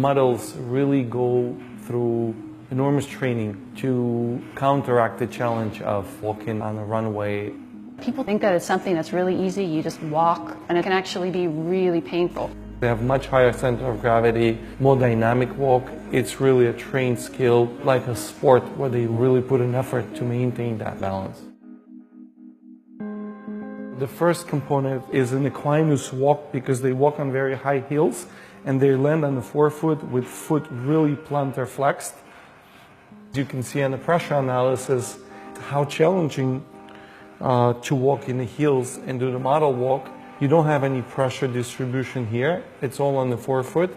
models really go through enormous training to counteract the challenge of walking on a runway. People think that it's something that's really easy, you just walk, and it can actually be really painful. They have much higher center of gravity, more dynamic walk. It's really a trained skill, like a sport where they really put an effort to maintain that balance. The first component is an equinus walk because they walk on very high heels and they land on the forefoot with foot really plantar flexed. You can see on the pressure analysis how challenging to walk in the heels and do the model walk. You don't have any pressure distribution here. It's all on the forefoot.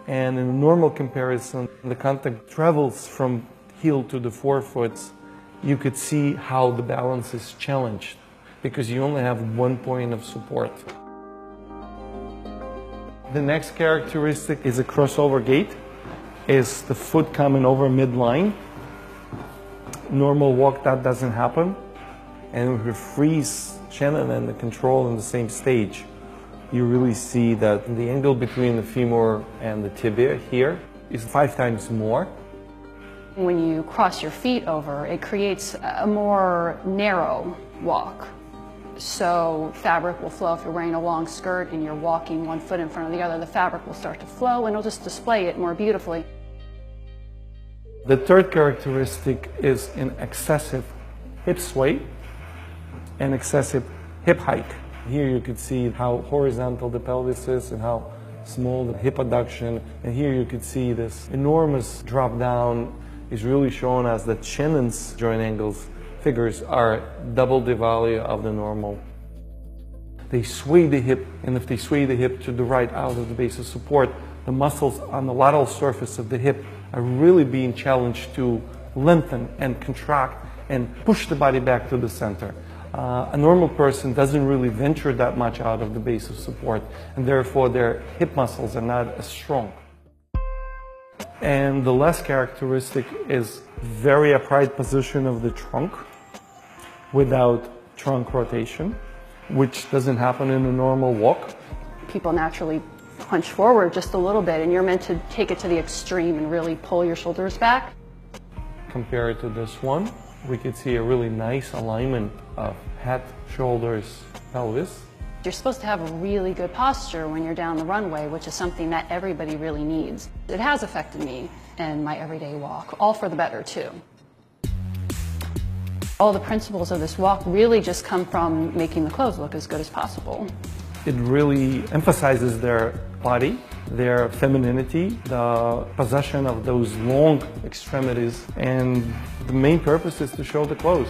And in a normal comparison, the contact travels from heel to the forefoot. You could see how the balance is challenged because you only have one point of support. The next characteristic is a crossover gait. Is the foot coming over midline. Normal walk, that doesn't happen. And if we freeze Shannon and the control in the same stage, you really see that the angle between the femur and the tibia here is 5 times more. When you cross your feet over, it creates a more narrow walk. So fabric will flow. If you're wearing a long skirt and you're walking one foot in front of the other, the fabric will start to flow and it'll just display it more beautifully. The third characteristic is an excessive hip sway and excessive hip hike. Here you can see how horizontal the pelvis is and how small the hip adduction. And here you can see this enormous drop down is really shown as that Shannon's joint angles figures are double the value of the normal. They sway the hip, and if they sway the hip to the right out of the base of support, the muscles on the lateral surface of the hip are really being challenged to lengthen and contract and push the body back to the center. A normal person doesn't really venture that much out of the base of support, and therefore their hip muscles are not as strong. And the last characteristic is very upright position of the trunk without trunk rotation, which doesn't happen in a normal walk. People naturally punch forward just a little bit, and you're meant to take it to the extreme and really pull your shoulders back. Compared to this one, we could see a really nice alignment of head, shoulders, pelvis. You're supposed to have a really good posture when you're down the runway, which is something that everybody really needs. It has affected me in my everyday walk, all for the better too. All the principles of this walk really just come from making the clothes look as good as possible. It really emphasizes their body, their femininity, the possession of those long extremities, and the main purpose is to show the clothes.